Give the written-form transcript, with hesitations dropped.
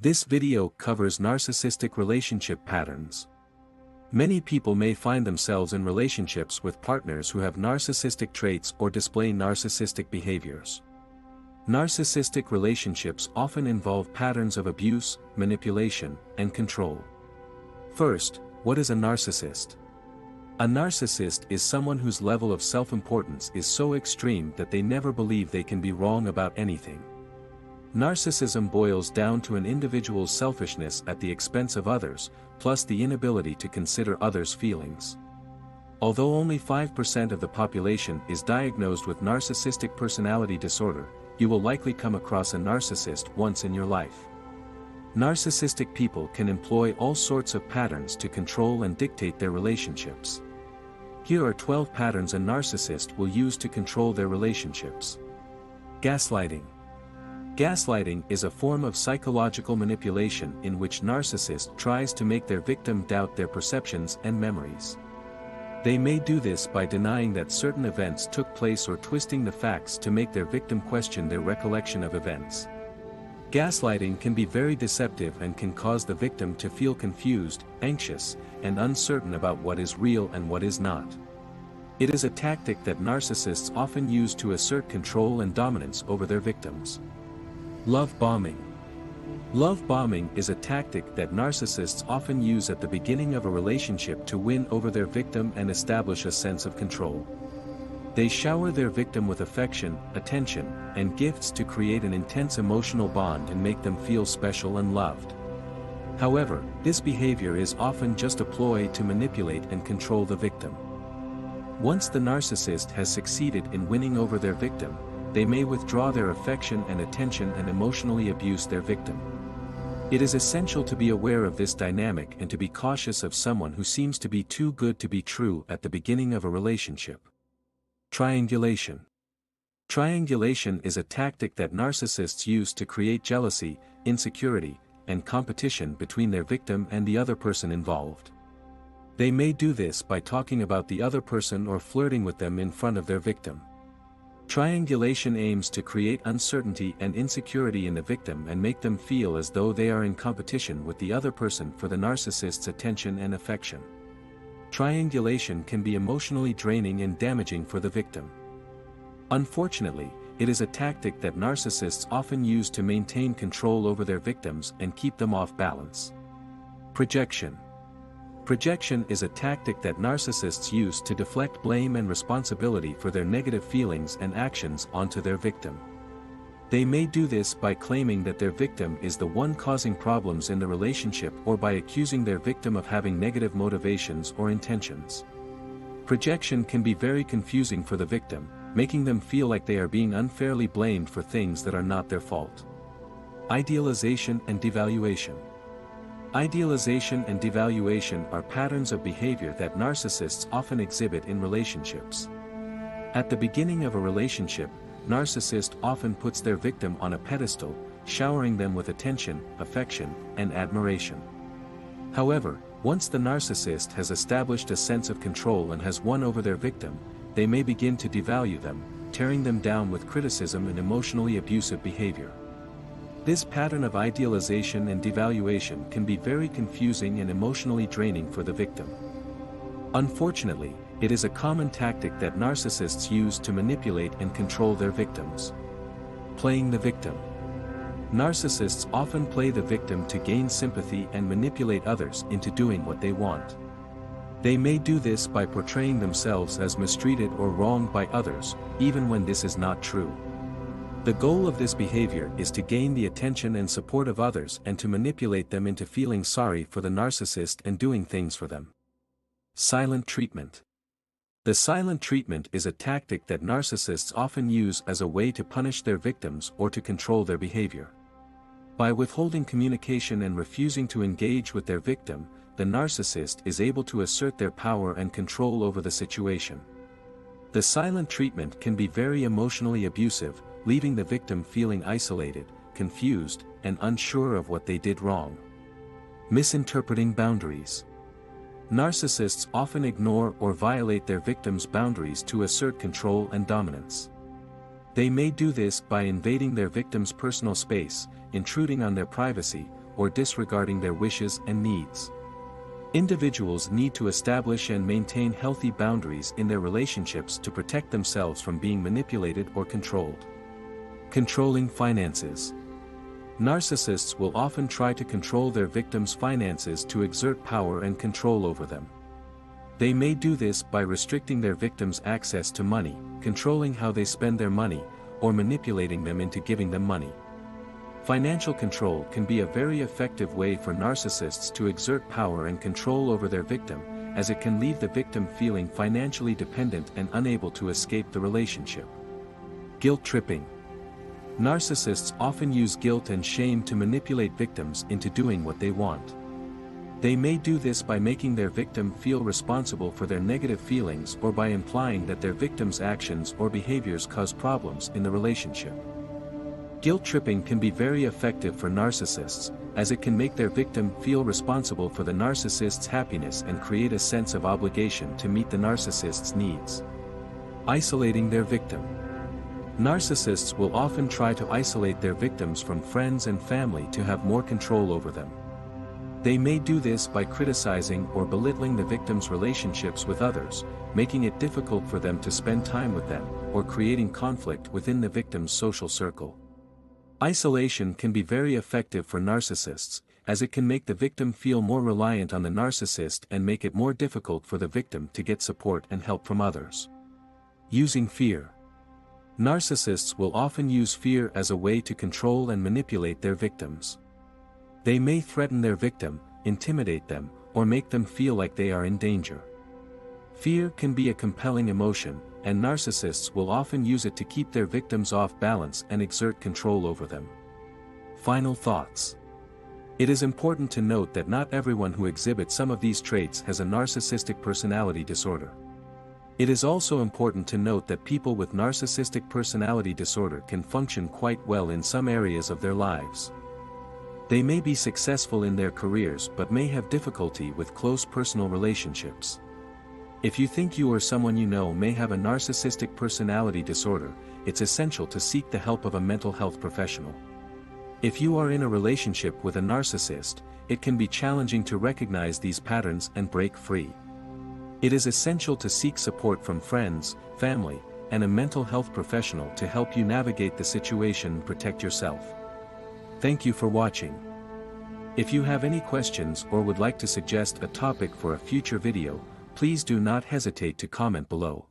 This video covers narcissistic relationship patterns. Many people may find themselves in relationships with partners who have narcissistic traits or display narcissistic behaviors. Narcissistic relationships often involve patterns of abuse, manipulation, and control. First, what is a narcissist? A narcissist is someone whose level of self-importance is so extreme that they never believe they can be wrong about anything. Narcissism boils down to an individual's selfishness at the expense of others, plus the inability to consider others' feelings. Although only 5% of the population is diagnosed with narcissistic personality disorder, you will likely come across a narcissist once in your life. Narcissistic people can employ all sorts of patterns to control and dictate their relationships. Here are 12 patterns a narcissist will use to control their relationships. Gaslighting. Gaslighting is a form of psychological manipulation in which narcissist tries to make their victim doubt their perceptions and memories. They may do this by denying that certain events took place or twisting the facts to make their victim question their recollection of events. Gaslighting can be very deceptive and can cause the victim to feel confused, anxious, and uncertain about what is real and what is not. It is a tactic that narcissists often use to assert control and dominance over their victims. Love bombing. Love bombing is a tactic that narcissists often use at the beginning of a relationship to win over their victim and establish a sense of control. They shower their victim with affection, attention, and gifts to create an intense emotional bond and make them feel special and loved. However, this behavior is often just a ploy to manipulate and control the victim. Once the narcissist has succeeded in winning over their victim, they may withdraw their affection and attention and emotionally abuse their victim. It is essential to be aware of this dynamic and to be cautious of someone who seems to be too good to be true at the beginning of a relationship. Triangulation. Triangulation is a tactic that narcissists use to create jealousy, insecurity, and competition between their victim and the other person involved. They may do this by talking about the other person or flirting with them in front of their victim. Triangulation aims to create uncertainty and insecurity in the victim and make them feel as though they are in competition with the other person for the narcissist's attention and affection. Triangulation can be emotionally draining and damaging for the victim. Unfortunately, it is a tactic that narcissists often use to maintain control over their victims and keep them off balance. Projection. Projection is a tactic that narcissists use to deflect blame and responsibility for their negative feelings and actions onto their victim. They may do this by claiming that their victim is the one causing problems in the relationship or by accusing their victim of having negative motivations or intentions. Projection can be very confusing for the victim, making them feel like they are being unfairly blamed for things that are not their fault. Idealization and devaluation. Idealization and devaluation are patterns of behavior that narcissists often exhibit in relationships. At the beginning of a relationship, narcissist often puts their victim on a pedestal, showering them with attention, affection, and admiration. However, once the narcissist has established a sense of control and has won over their victim, they may begin to devalue them, tearing them down with criticism and emotionally abusive behavior. This pattern of idealization and devaluation can be very confusing and emotionally draining for the victim. Unfortunately, it is a common tactic that narcissists use to manipulate and control their victims. Playing the victim. Narcissists often play the victim to gain sympathy and manipulate others into doing what they want. They may do this by portraying themselves as mistreated or wronged by others, even when this is not true. The goal of this behavior is to gain the attention and support of others and to manipulate them into feeling sorry for the narcissist and doing things for them. Silent treatment. The silent treatment is a tactic that narcissists often use as a way to punish their victims or to control their behavior. By withholding communication and refusing to engage with their victim, the narcissist is able to assert their power and control over the situation. The silent treatment can be very emotionally abusive, leaving the victim feeling isolated, confused, and unsure of what they did wrong. Misinterpreting boundaries. Narcissists often ignore or violate their victims' boundaries to assert control and dominance. They may do this by invading their victim's personal space, intruding on their privacy, or disregarding their wishes and needs. Individuals need to establish and maintain healthy boundaries in their relationships to protect themselves from being manipulated or controlled. Controlling finances. Narcissists will often try to control their victims' finances to exert power and control over them. They may do this by restricting their victims' access to money, controlling how they spend their money, or manipulating them into giving them money. Financial control can be a very effective way for narcissists to exert power and control over their victim, as it can leave the victim feeling financially dependent and unable to escape the relationship. Guilt tripping. Narcissists often use guilt and shame to manipulate victims into doing what they want. They may do this by making their victim feel responsible for their negative feelings or by implying that their victim's actions or behaviors cause problems in the relationship. Guilt tripping can be very effective for narcissists, as it can make their victim feel responsible for the narcissist's happiness and create a sense of obligation to meet the narcissist's needs. Isolating their victim. Narcissists will often try to isolate their victims from friends and family to have more control over them. They may do this by criticizing or belittling the victim's relationships with others, making it difficult for them to spend time with them, or creating conflict within the victim's social circle. Isolation can be very effective for narcissists, as it can make the victim feel more reliant on the narcissist and make it more difficult for the victim to get support and help from others. Using fear. Narcissists will often use fear as a way to control and manipulate their victims. They may threaten their victim, intimidate them, or make them feel like they are in danger. Fear can be a compelling emotion, and narcissists will often use it to keep their victims off balance and exert control over them. Final thoughts. It is important to note that not everyone who exhibits some of these traits has a narcissistic personality disorder. It is also important to note that people with narcissistic personality disorder can function quite well in some areas of their lives. They may be successful in their careers but may have difficulty with close personal relationships. If you think you or someone you know may have a narcissistic personality disorder, it's essential to seek the help of a mental health professional. If you are in a relationship with a narcissist, it can be challenging to recognize these patterns and break free. It is essential to seek support from friends, family, and a mental health professional to help you navigate the situation and protect yourself. Thank you for watching. If you have any questions or would like to suggest a topic for a future video, please do not hesitate to comment below.